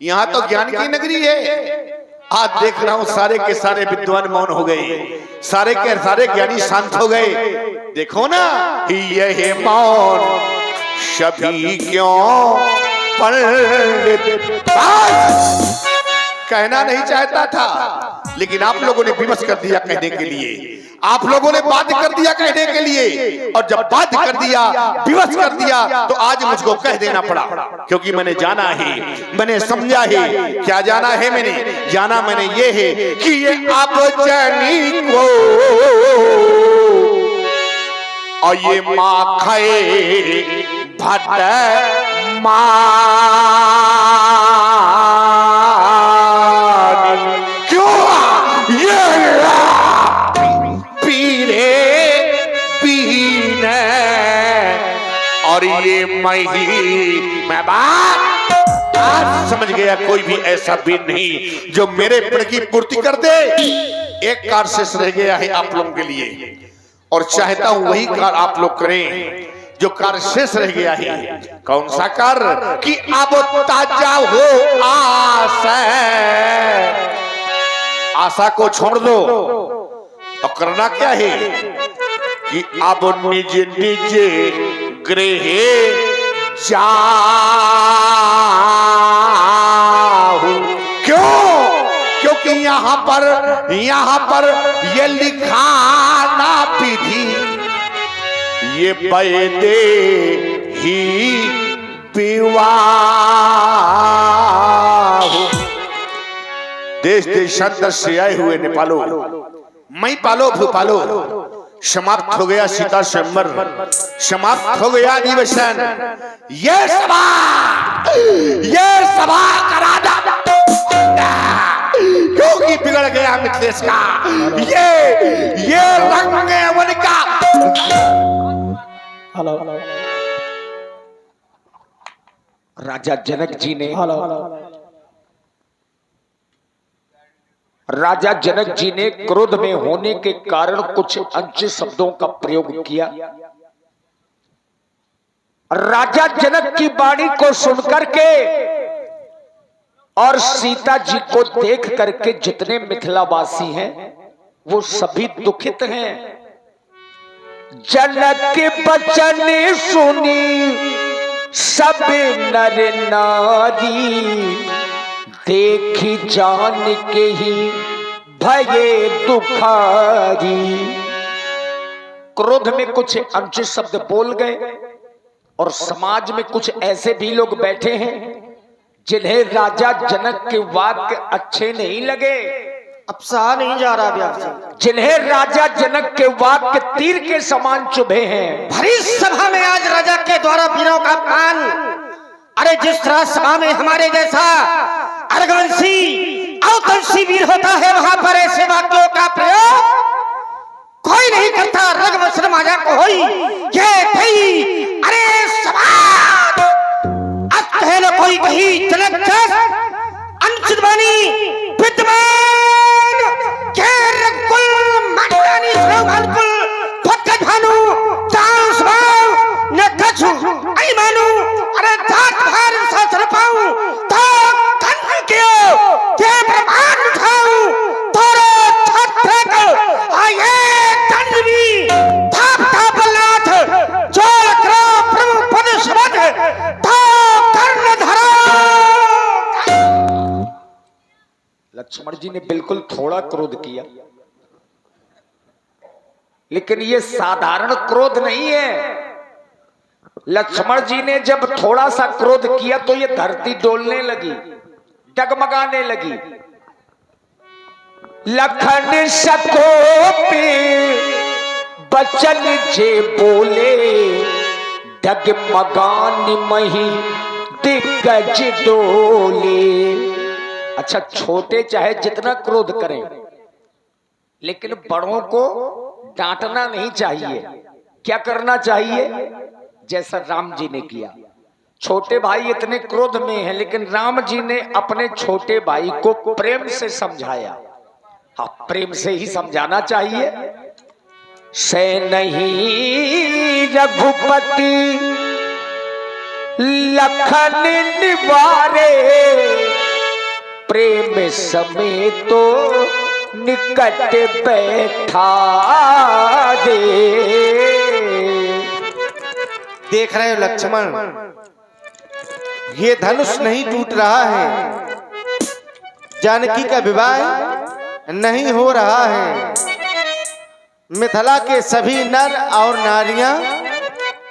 यहाँ तो ज्ञान की नगरी है। आज देख रहा हूं सारे के सारे विद्वान मौन हो गए, सारे के सारे ज्ञानी शांत हो गए। देखो ना ये मौन सभी क्यों पंडित कहना नहीं चाहता था, लेकिन आप लोगों ने विवश कर दिया कहने के लिए, आप लोगों ने बात कर दिया कहने के लिए, और जब बात कर दिया विवश कर दिया तो आज मुझको कह देना पड़ा, क्योंकि मैंने जाना है, मैंने समझा है। क्या जाना है? मैंने जाना मैंने ये है कि ये आप जानी को और ये माँ खाए भट माँ और ये मैं बात आज समझ गया, कोई भी ऐसा वीर नहीं जो मेरे प्रण की पूर्ति कर दे। एक कार्य शेष रह गया है आप लोगों के लिए, और चाहता हूं वही कार्य आप लोग करें जो कार्य शेष रह गया है। कौन सा कार्य? कि अब ताजा हो आशा, आशा को छोड़ दो। तो करना क्या है कि अब निज निज गृह जाऊं। क्यों? क्योंकि यहाँ पर ये लिखा ना विधि, ये बैदे ही विवाह। देश देशांतर से आए हुए नेपालो, मई पालो भूपालो, समाप्त हो गया सीता स्वयंवर, समाप्त हो गया अधिवेशन। ये सभा का राजा क्योंकि बिगड़ गया मिथिलेश का, ये रंग अवन का। हेलो राजा जनक जी ने राजा जनक जी ने क्रोध में होने के कारण कुछ अंश शब्दों का प्रयोग किया। राजा जनक की वाणी को सुनकर के और सीता जी को देख करके जितने मिथिलावासी हैं वो सभी दुखित हैं। जनक के वचन सुनी सब नर नारी, देखी जान के ही भये दुखारी। क्रोध में कुछ अनुचित शब्द बोल गए, और समाज में कुछ ऐसे भी लोग बैठे हैं जिन्हें राजा जनक के वाक्य अच्छे नहीं लगे। अब सहा नहीं जा रहा व्यास जी, जिन्हें राजा जनक के वाक्य तीर के समान चुभे हैं। भरी सभा में आज राजा के द्वारा वीरों का प्राण, अरे जिस तरह सभा में हमारे जैसा अर्घवंशी अवतंशी वीर होता है, वहां पर ऐसे वाक्यों का प्रयोग कोई नहीं करता। रघुवंश राजा को होई ये थी, अरे समाज अतः कोई कही जनक जस अनुचित वाणी विद्वान के रघुकुल मंडलानी श्रोभानुकुल भक्त भानु चांस भाव न कछु आई मानु, अरे जात भार सासर पाऊं तो धन क्यों के प्रमाण उठाऊं, तोरे छत्र को आये दंडवी थाप थाप लाथ जोड़ करो प्रभु पद शब्द तो कर्ण धरो। लक्ष्मण जी ने बिल्कुल थोड़ा क्रोध किया, लेकिन ये साधारण क्रोध नहीं है। लक्ष्मण जी ने जब थोड़ा सा क्रोध किया तो ये धरती डोलने लगी, डगमगाने लगी। लखन सकोपे बचन जे बोले, डगमगान मही दिग्गज डोले। अच्छा, छोटे चाहे जितना क्रोध करें, लेकिन बड़ों को डांटना नहीं चाहिए। क्या करना चाहिए? जैसा राम जी ने किया। छोटे भाई इतने क्रोध में हैं, लेकिन राम जी ने अपने छोटे भाई को प्रेम से समझाया। हाँ, प्रेम से ही समझाना चाहिए। से नहीं रघुपति लखन निवारे, प्रेम समेत तो निकट बैठा दे। देख रहे हो लक्ष्मण, ये धनुष नहीं टूट रहा है, जानकी का विवाह नहीं हो रहा है। मिथिला के सभी नर और नारियां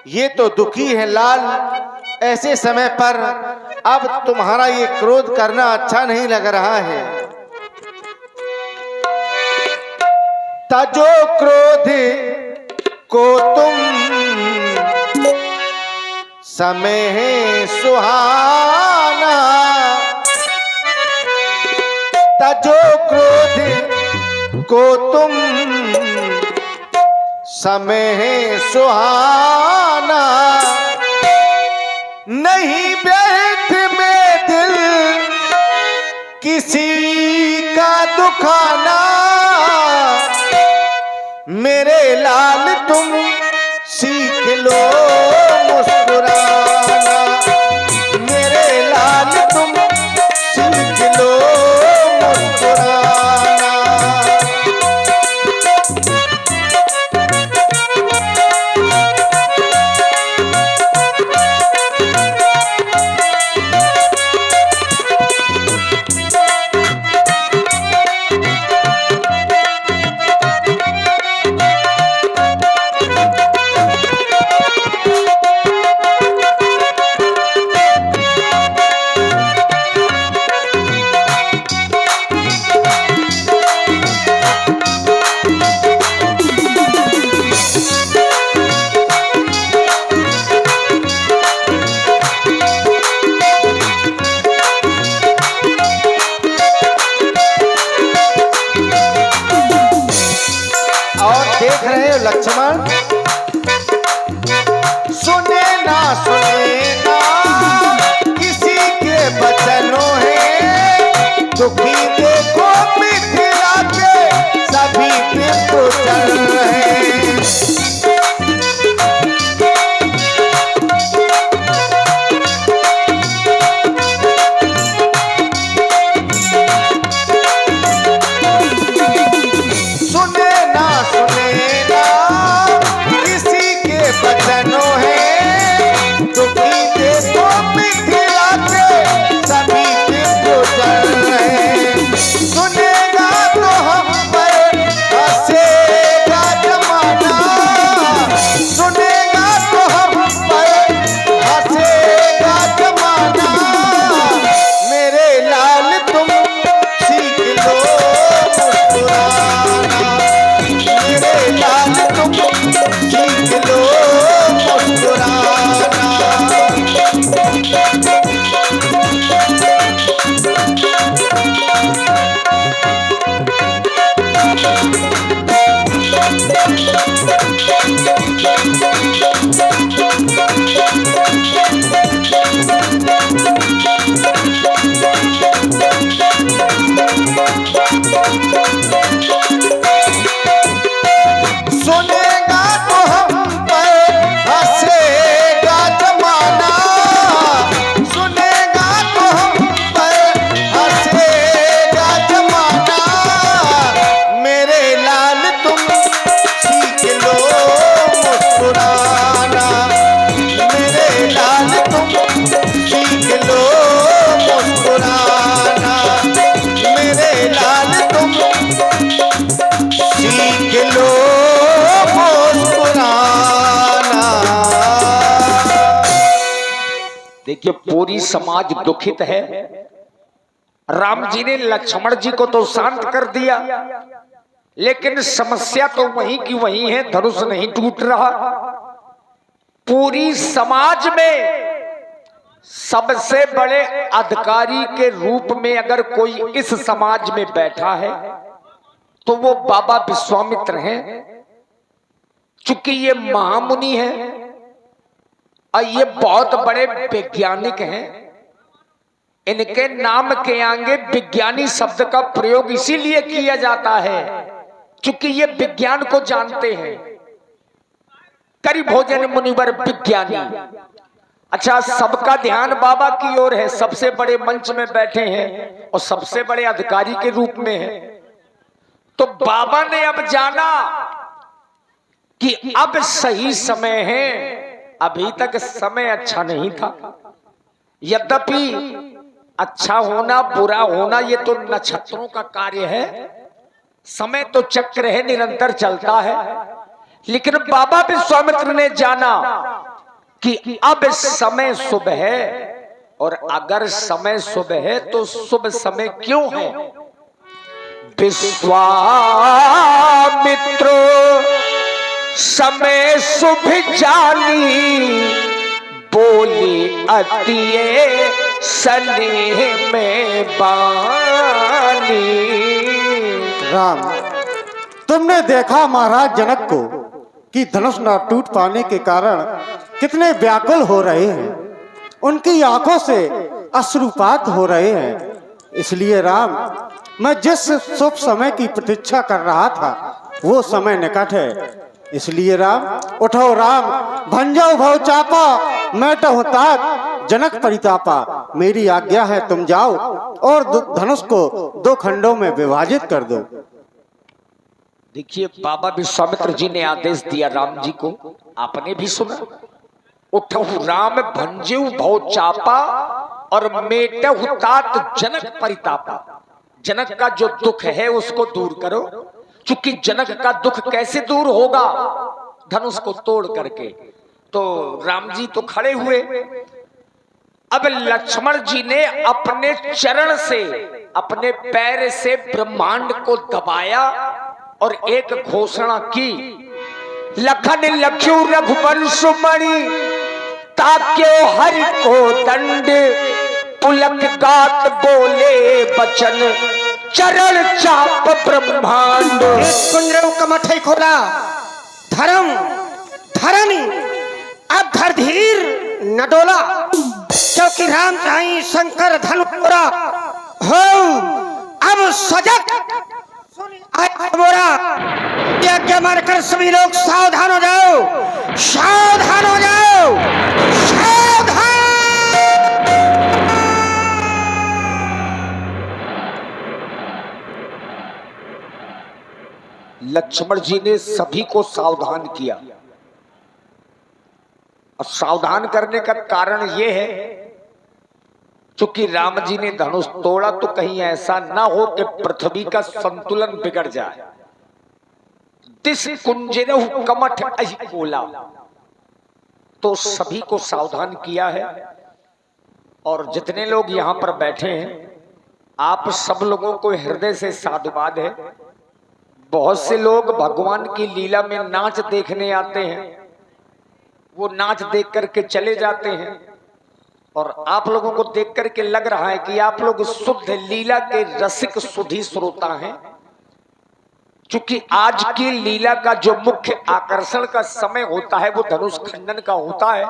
ये तो दुखी है लाल। ऐसे समय पर अब तुम्हारा ये क्रोध करना अच्छा नहीं लग रहा है। तजो क्रोध को तुम समय है सुहाना, तजो क्रोध को तुम समय है सुहाना। नहीं व्यर्थ में दिल किसी का दुखाना, मेरे लाल तुम सीख लो मुस्कुराना, मेरे लाल तुम सीख लो मुस्कुराना। देख रहे हो लक्ष्मण, सुने ना किसी के बचनों है, दुखी देखो मिथिला के सभी दिन तो चल रहे हैं। देखिए पूरी समाज दुखित है। राम जी ने लक्ष्मण जी को तो शांत कर दिया, लेकिन समस्या तो वहीं की वहीं है, धनुष नहीं टूट रहा। पूरी समाज में सबसे बड़े अधिकारी के रूप में अगर कोई इस समाज में बैठा है तो वो बाबा विश्वामित्र हैं। चूंकि ये महामुनि हैं और ये बहुत बड़े वैज्ञानिक हैं, इनके नाम के आगे विज्ञानी शब्द का प्रयोग इसीलिए किया जाता है क्योंकि ये विज्ञान को जानते हैं। करि भोजन मुनिवर विज्ञानी, अच्छा, सबका ध्यान बाबा की ओर है, सबसे बड़े मंच में बैठे हैं और सबसे बड़े अधिकारी के रूप में है। तो बाबा ने अब जाना कि अब सही समय है, अभी तक समय अच्छा नहीं था। यद्यपि अच्छा होना बुरा होना ये तो नक्षत्रों का कार्य है, समय तो चक्र है, निरंतर चलता है। लेकिन बाबा विश्वामित्र ने जाना कि अब समय शुभ है, और अगर समय शुभ है तो शुभ समय क्यों है। विश्वामित्र समय शुभ जानी, बोली अतिये स्नेह में बानी। राम, तुमने देखा महाराज जनक को कि धनुष न टूट पाने के कारण कितने व्याकुल हो रहे हैं, उनकी आंखों से अश्रुपात हो रहे हैं। इसलिए राम, मैं जिस शुभ समय की प्रतीक्षा कर रहा था वो समय निकट है। इसलिए राम, उठो राम, भंजो भव चापा, मैटो तात जनक परितापा। मेरी आज्ञा है, तुम जाओ और धनुष को 2 खंडों में विभाजित कर दो। देखिए, बाबा विश्वामित्र जी ने आदेश दिया राम जी को, आपने भी सुना। उठहु राम भंजऊ भव चापा और मेटहु तात जनक परितापा। जनक का जो दुख है उसको दूर करो। चूंकि जनक का दुख कैसे दूर होगा, धनुष को तोड़ करके। तो राम जी तो खड़े हुए। अब लक्ष्मण जी ने अपने चरण से, अपने पैर से ब्रह्मांड को दबाया और एक घोषणा की, लखन लख्यू रघुवंश मणि, ताक्यो हरि को दंड, पुलक गात बोले बचन, चरण चाप ब्रह्मांड। कुंजरों का मठे खोला, धर्म धरनी अब धर धीर न डोला, क्योंकि राम चाही शंकर धनु मोरा हो। अब सजग मोरा यज्ञ मारकर सभी लोग सावधान हो जाओ, सावधान हो जाओ, सावधान। लक्ष्मण जी ने सभी को सावधान किया, और सावधान करने का कारण यह है क्योंकि राम जी ने धनुष तोड़ा तो कहीं ऐसा ना हो कि पृथ्वी का संतुलन बिगड़ जाए। दिस कुंजरहु कमठ अहि कोला, तो सभी को सावधान किया है। और जितने लोग यहां पर बैठे हैं, आप सब लोगों को हृदय से साधुवाद है। बहुत से लोग भगवान की लीला में नाच देखने आते हैं, वो नाच देख करके चले जाते हैं, और आप लोगों को देख करके लग रहा है कि आप लोग शुद्ध लीला के रसिक सुधी श्रोता हैं। क्योंकि आज की लीला का जो मुख्य आकर्षण का समय होता है वो धनुष खंडन का होता है।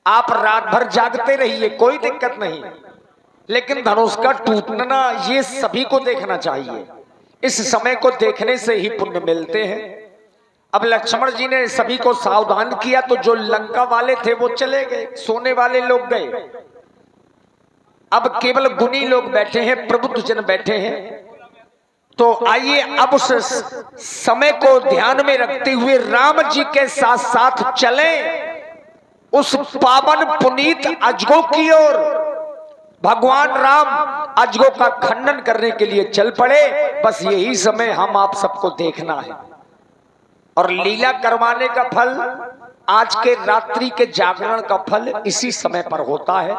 आप रात भर जागते रहिए, कोई दिक्कत नहीं, लेकिन धनुष का टूटना ये सभी को देखना चाहिए। इस समय को देखने से ही पुण्य मिलते हैं। अब लक्ष्मण जी ने सभी को सावधान किया, तो जो लंका वाले थे वो चले गए, सोने वाले लोग गए। अब केवल गुणी लोग बैठे हैं, प्रबुद्ध जन बैठे हैं। तो आइए अब उस समय को ध्यान में रखते हुए राम जी के साथ साथ चलें उस पावन पुनीत अजगो की ओर। भगवान राम अजगो का खंडन करने के लिए चल पड़े। बस यही समय हम आप सबको देखना है, और लीला करवाने का फल, आज के रात्रि के जागरण का फल इसी समय पर होता है।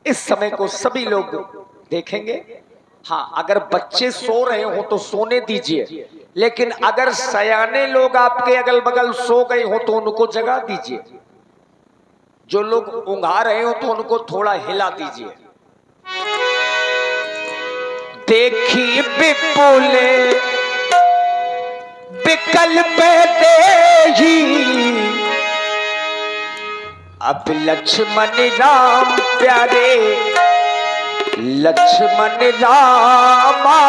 इस समय को सभी लोग देखेंगे। हाँ, अगर बच्चे सो रहे हो तो सोने दीजिए, लेकिन अगर सयाने लोग आपके अगल बगल सो गए हो तो उनको जगा दीजिए। जो लोग ऊंघा रहे हो तो उनको थोड़ा हिला दीजिए। देखी विपुले विकल्प देही, अब लक्ष्मण राम प्यारे, लक्ष्मण रामा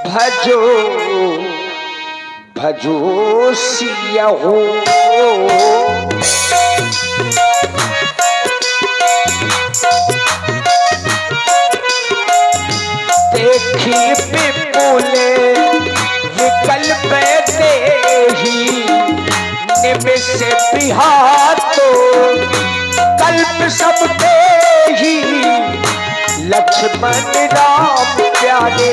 भजो भजो सिया हो। देखी विपुले विकल्प देही निमिष बिहार तो कल्प सब देही लक्ष्मण राम प्यारे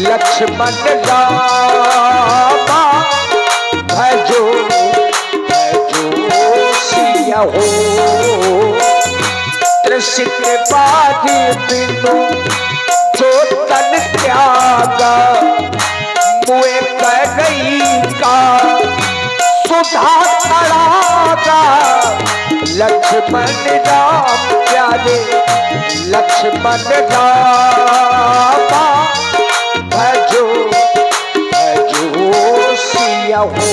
लक्ष्मण रामा भजो भजो सिया हो त्रसित बाजी बिनु जो तन त्यागा मुए कई का सुधा तड़ागा लक्ष्मण राम प्यारे लक्ष्मण रामा भजो भजो सिया हो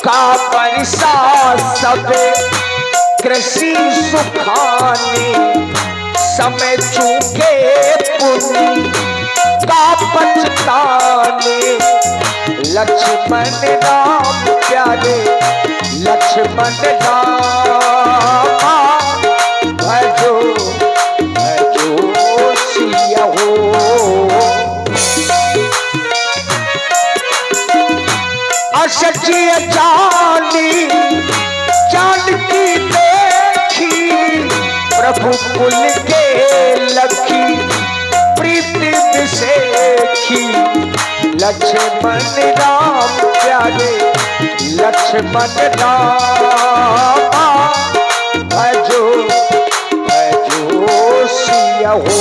का परिसा सब कृषि सुखाने समय चूके पुण्य का पछताने लक्ष्मण राम प्यारे लक्ष्मण रामा भजो भजो सिया हो असची जानी जानकी देखी प्रभु कुल के लखी प्रीति विशेखी लक्ष्मण राम प्यारे लक्ष्मण रामा भजो भजो सिया हो।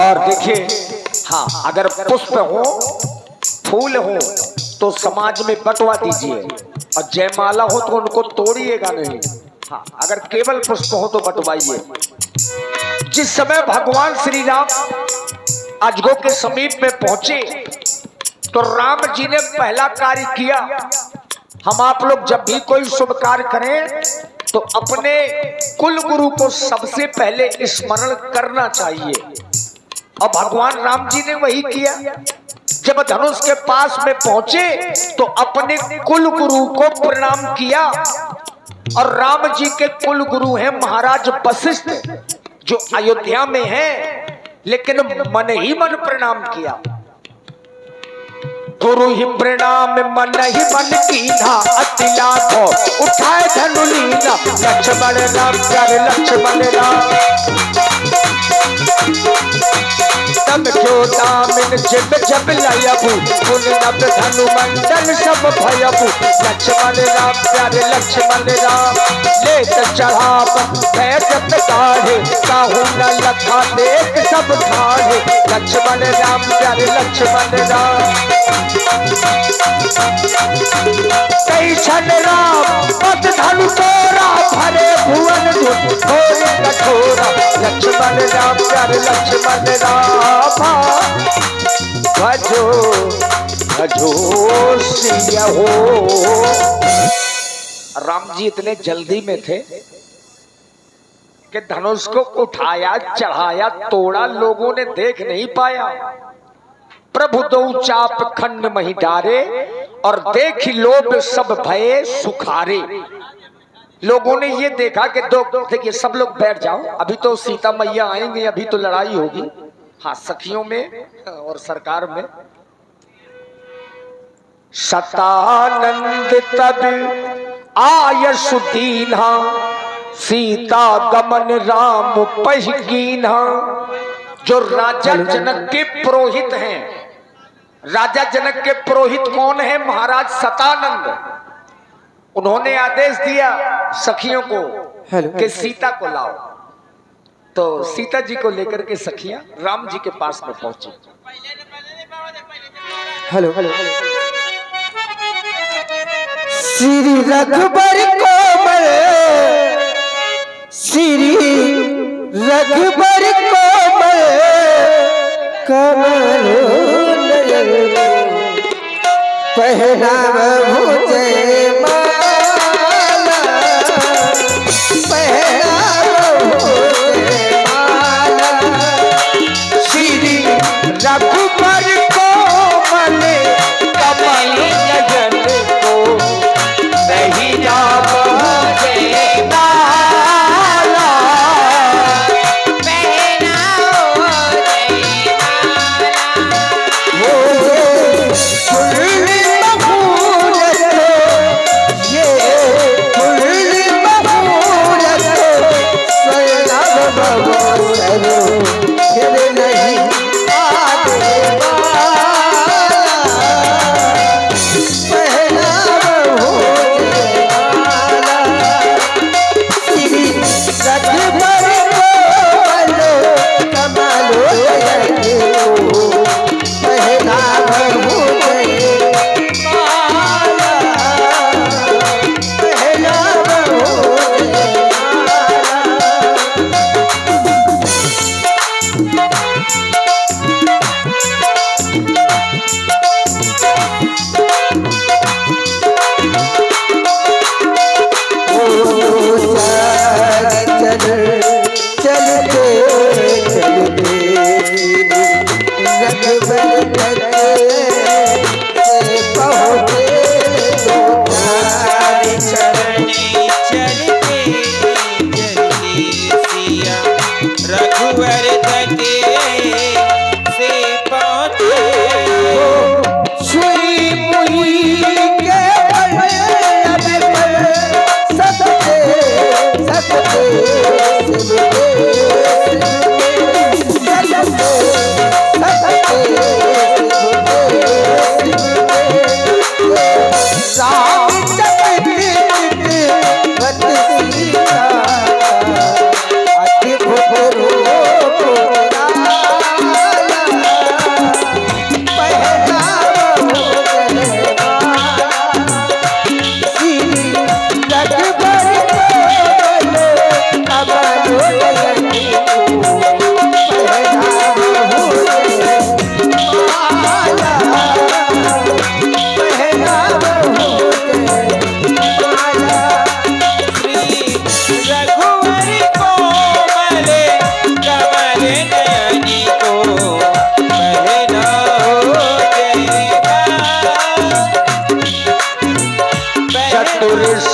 और देखिए हाँ, अगर पुष्प हो फूल हो तो समाज में बंटवा दीजिए और जयमाला हो तो उनको तोड़िएगा नहीं। हाँ, अगर केवल पुष्प हो तो बंटवाइए। जिस समय भगवान श्री राम अजगो के समीप में पहुंचे तो राम जी ने पहला कार्य किया। हम आप लोग जब भी कोई शुभ कार्य करें तो अपने कुल गुरु को सबसे पहले स्मरण करना चाहिए और भगवान राम जी ने वही किया। जब धनुष के पास में पहुंचे तो अपने कुल गुरु को प्रणाम किया और राम जी के कुल गुरु हैं महाराज वशिष्ठ जो अयोध्या में हैं, लेकिन मन ही मन प्रणाम किया। गुरु ही प्रणाम मन ही मन कीना अति लाखों उठाए धनु लीना लक्ष्मण राम प्यारे लक्ष्मण राम तब क्यों दामिन जिब जब लयबू पुन नब धनु मंडल सब भयबू लक्ष्मण राम प्यारे लक्ष्मण राम ले चढ़ाप बैठ काढ़े काहू न लखा देख सब ठाढ़े लक्ष्मण राम प्यारे लक्ष्मण राम कई क्षण राम पद धनु तोरा भरे भुवन घोर कठोरा लक्ष्मण राम प्यारे लक्ष्मण रामा भजो भजो सिया हो। राम जी इतने जल्दी में थे कि धनुष को उठाया चढ़ाया तोड़ा लोगों ने देख नहीं पाया। प्रभु दो चाप खंड मही डारे और देखी लोभ सब भये सुखारे। लोगों ने ये देखा कि देखिए सब लोग बैठ जाओ, अभी तो सीता मैया आएंगे, अभी तो लड़ाई होगी। हाँ, सखियों में और सरकार में। शतानंद तब आय सुदीन्हा सीता गमन राम पहिकीन्हा। जो राजा जनक के पुरोहित हैं, राजा जनक के पुरोहित कौन है? महाराज शतानंद। उन्होंने आदेश दिया सखियों को कि सीता को लाओ। तो सीता जी को लेकर के सखियां राम जी के पास में पहुंची। हेलो हेलो श्री रघुबर कोमल श्री रघुबर कोमल कमल नयन पहनाव भुजे माला पहनाव भुजे माला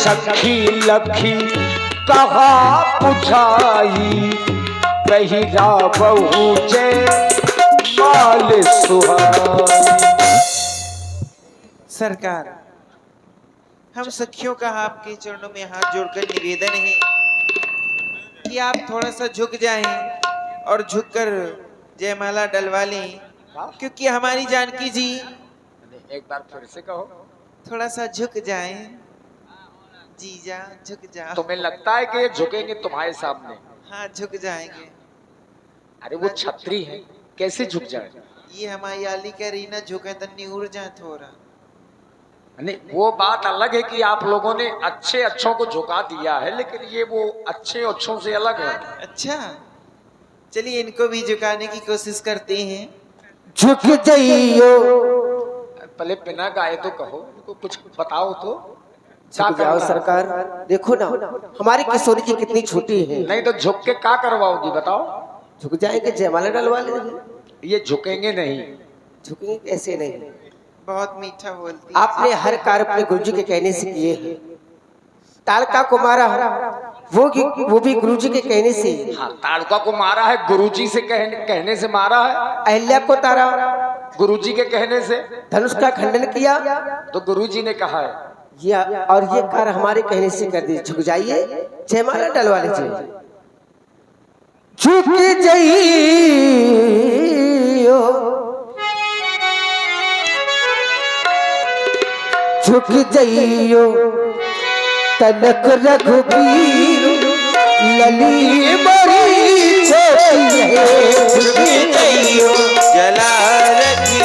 सखी लखी कहा पुछाई पहिरा बहू जय माल सुहाई। सरकार, हम सखियों का आपके चरणों में हाथ जोड़कर निवेदन है कि आप थोड़ा सा झुक जाएं और झुककर जयमाला डलवा लें, क्योंकि हमारी जानकी जी एक बार फिर से कहो। थोड़ा सा झुक जाएं। जीजा झुक जाओ। तुम्हें लगता है कि ये झुकेंगे तुम्हारे सामने? हाँ, झुक जाएंगे। अरे वो छतरी है, कैसे झुक जाए? ये हमारी आली कह रही ना, झुके तो निहुर जा थोड़ा। नहीं, वो बात अलग है कि आप लोगों ने अच्छे अच्छों को झुका दिया है, लेकिन ये वो अच्छे अच्छों से अलग है। अच्छा, चलिए इनको भी झुकाने की कोशिश करते हैं। झुक जाइयो, पहले बिना गाए तो कहो, इनको कुछ बताओ तो। झुक जाओ सरकार। देखो ना हमारी किशोरी जी कितनी छोटी है। नहीं तो झुक के क्या करवाओगी बताओ? झुक जाएंगे, जयमाला डलवा लेंगे। ये झुकेंगे नहीं। झुकेंगे कैसे नहीं? बहुत मीठा बोलती है। आपने हर कार्य अपने गुरुजी के कहने से किए हैं। तारका को मारा वो भी गुरुजी के कहने से। हाँ, ताड़का को मारा है गुरुजी से कहने से मारा है। अहिल्या को तारा गुरुजी के कहने से। धनुष का खंडन किया तो गुरुजी ने कहा है। ये कार्य हमारे कहने से कर दीजिए। झुक जाइए, जयमाला डलवा लीजिए। झुक जाइयो, झुक जाइयो तनक रघुबीर लली बड़ी छोटी है। झुक जाइयो जला रखी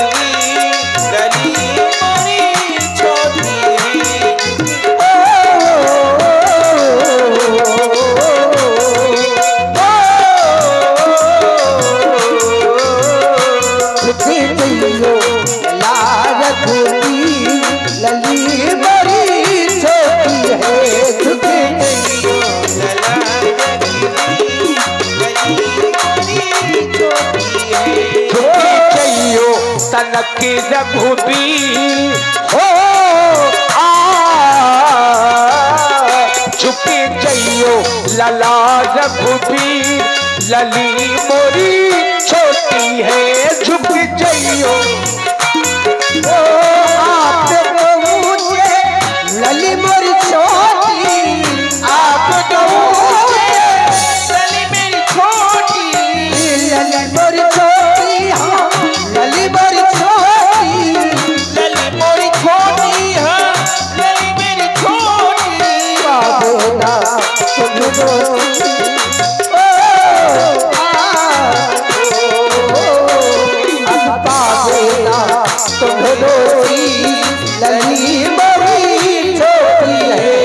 गली बड़ी छोटी है। झुक जाइयो लाल रघुबीर लली बड़ी छोटी है। झुक जाइयो जला रखी गली बड़ी छोटी है। जइयो तनक रघुबीर हो झुके जइयो लला रघुबीर लली मोरी छोटी है। झुक जइयो आप मुझे लली मोरी छोटी, आप गली मेरी छोटी, लली मोरी छोटी, हाँ लली मोरी छोटी। गली मोरी छोटी है, गली मेरी छोटी। बाबेला तुम दोस्ती, बाबेला तुम दोस्ती लली मोरी छोटी है।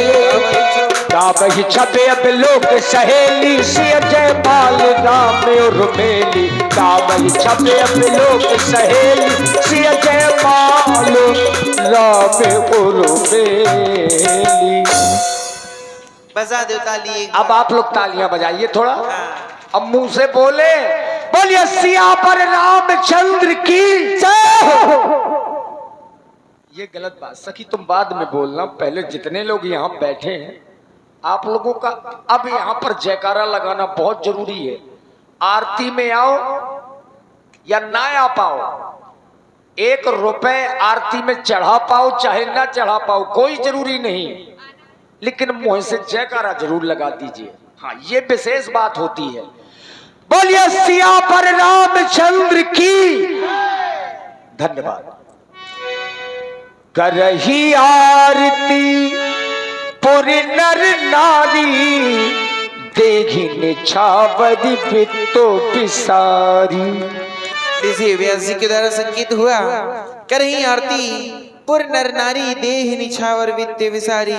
दाबही छपे अब लोग सहेली से जय माल राम और मेली। दाबही छपे अब लोग सहेली से जय माल राम और मेली। बजा दो ताली। अब आप लोग तालियां बजाइए थोड़ा। अब मुंह से बोले, बोलिए सियावर रामचंद्र की जय हो। ये गलत बात सखी, तुम बाद में बोलना। पहले जितने लोग यहाँ बैठे हैं आप लोगों का अब यहाँ पर जयकारा लगाना बहुत जरूरी है। आरती में आओ या ना आ पाओ, 1 रुपए आरती में चढ़ा पाओ चाहे ना चढ़ा पाओ, कोई जरूरी नहीं, लेकिन मुंह से जयकारा जरूर लगा दीजिए। हाँ, ये विशेष बात होती है। बोलिए सियावर रामचंद्र की धन्यवाद। करही आरती पुरि नर नारी देखी निछावरी बितो बिसारी। इसी व्यास जी के द्वारा संकेत हुआ, करही आरती पुर नर नारी देह निछावर वित्ते विसारी।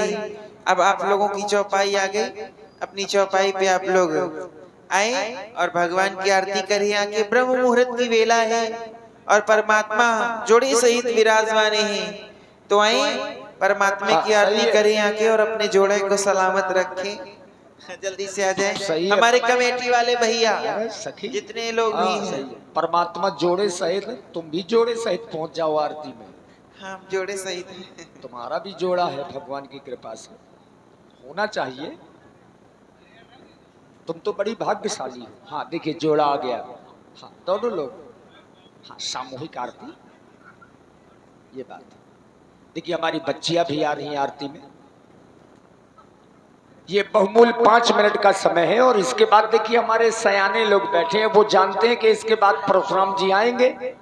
अब आप लोगों की चौपाई आ गई। अपनी चौपाई पे आप लोग आए और भगवान की आरती करें। आके ब्रह्म मुहूर्त की वेला है और परमात्मा जोड़े सहित विराजमाने हैं। तो आए परमात्मा की आरती करें आके और अपने जोड़े को सलामत रखें। जल्दी से आ जाए हमारे कमेटी वाले भैया, जितने लोग भी हैं। परमात्मा जोड़े सहित, तुम भी जोड़े सहित पहुंच जाओ आरती में। हम जोड़े सहित हैं। तुम्हारा भी जोड़ा है भगवान की कृपा से। होना चाहिए। तुम तो बड़ी भाग्यशाली हो। हाँ देखिए जोड़ा आ गया। हाँ दोनों लोग, हाँ सामूहिक आरती, ये बात है। देखिए हमारी बच्चियां भी आ रही हैं आरती में। ये बहुमूल्य 5 मिनट का समय है और इसके बाद देखिए हमारे सयाने लोग बैठे हैं, वो जानते हैं कि इसके बाद परशुराम जी आएंगे।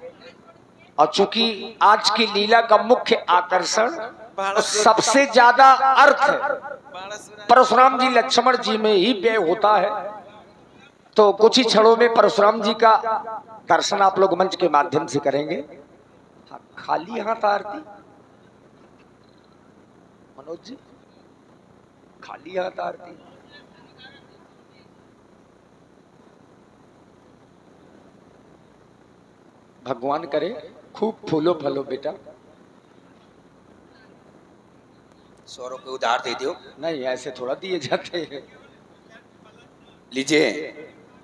और चूंकि आज की लीला का मुख्य आकर्षण और सबसे ज्यादा अर्थ परशुराम जी लक्ष्मण जी में ही व्यय होता है, तो कुछ ही क्षणों में परशुराम जी का दर्शन आप लोग मंच के माध्यम से करेंगे। हाँ, खाली हाथ आरती मनोज जी, खाली हाथ आरती। भगवान करे खूब फूलो फलो बेटा। 100 रुपये उधार दे दो। नहीं ऐसे थोड़ा दिए जाते हैं। लीजिए,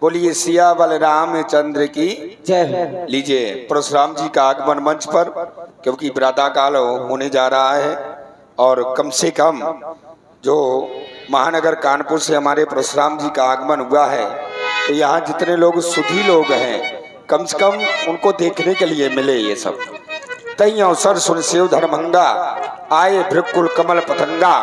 बोलिए सिया बलराम चंद्र की जय। लीजिए परशुराम जी का आगमन मंच पर, क्योंकि प्रातः काल होने जा रहा है और कम से कम जो महानगर कानपुर से हमारे परशुराम जी का आगमन हुआ है, तो यहाँ जितने लोग सुधी लोग हैं कम से कम उनको देखने के लिए मिले ये सब। तई अवसर सुन शिव धर्मंगा आए भृकुल कमल पतंगा।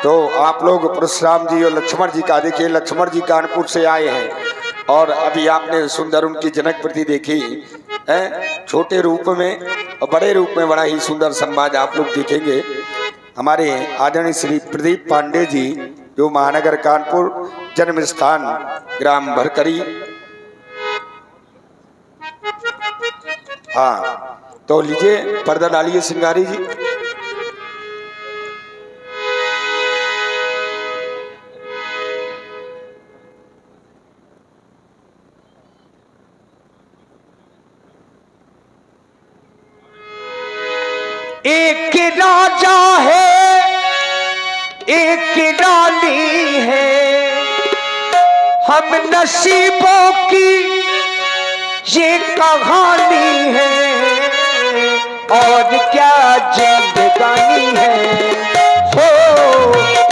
तो आप लोग परशुराम जी और लक्ष्मण जी का देखिए, लक्ष्मण जी कानपुर से आए हैं और अभी आपने सुंदर उनकी जनक प्रति देखी है, छोटे रूप में और बड़े रूप में बड़ा ही सुंदर संवाद आप लोग देखेंगे। हमारे आदरणीय श्री प्रदीप पांडे जी, जो महानगर कानपुर जन्म स्थान ग्राम भरकरी। हाँ तो लीजिए पर्दा डालिए सिंगारी जी। एक राजा है एक रानी है, हम नसीबों की ये कहानी है, और क्या जिंदगानी है हो,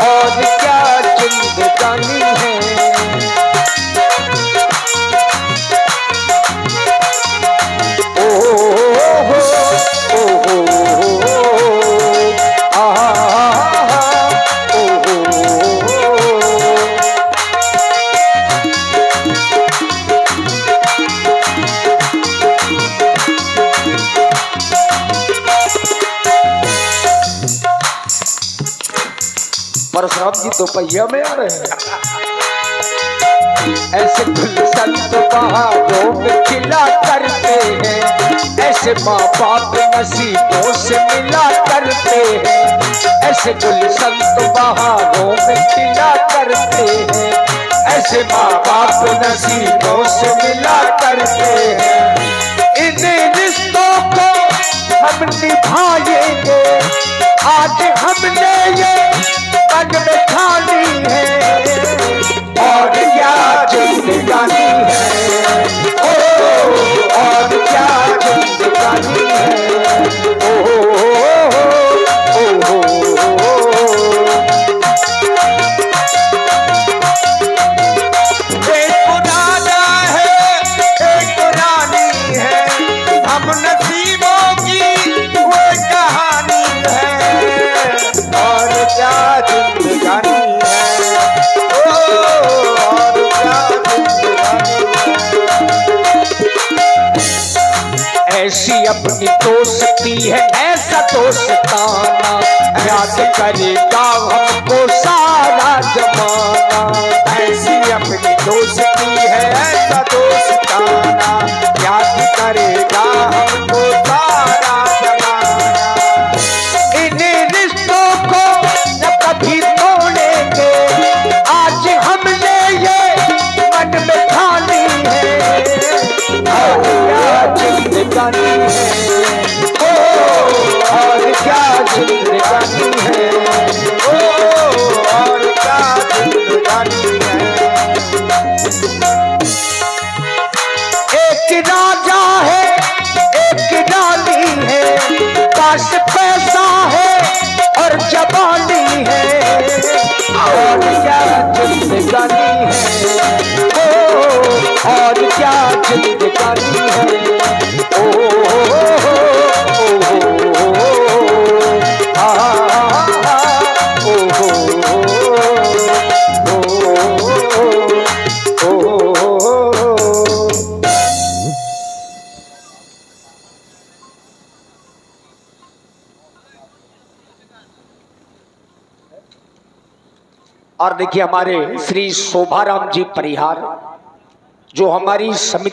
और क्या जिंदगानी है। परशुराम जी तो पहिया में आ रहे हैं। ऐसे गुलशन तो बहारों में खिला करते हैं, ऐसे माँ बाप नसीबों से मिला करते हैं। ऐसे गुलशन तो बहारों में खिला करते हैं, ऐसे माँ बाप नसीबों से मिला करते हैं। इन रिश्तों को हम निभाएंगे, आज हमने ये मन में ठानी है, और क्या जिंदगानी है ओ, और क्या जिंदगानी है एक राजा है एक रानी है, हम नसीबों की वो कहानी है, और क्या जिंदगानी है ओ, और क्या जिंदगानी है। ऐसी अपनी दोस्ती है ऐसा दोस्ताना, याद करेगा हमको सारा जमाना। ऐसी अपनी दोस्ती है ऐसा दोस्ताना, याद करेगा हमको सारा जमाना। इन रिश्तों को न कभी तोड़ेंगे, आज हमने ये मन में ठानी है, और क्या जिंदगानी है ओ, और क्या जिंदगानी है ओ, और क्या जिंदगानी है। एक राजा है एक रानी है, पास पैसा है और जवानी है, और और क्या जिंदगानी है। ओ और देखिए हमारे श्री शोभाराम जी परिहार जो हमारी समिति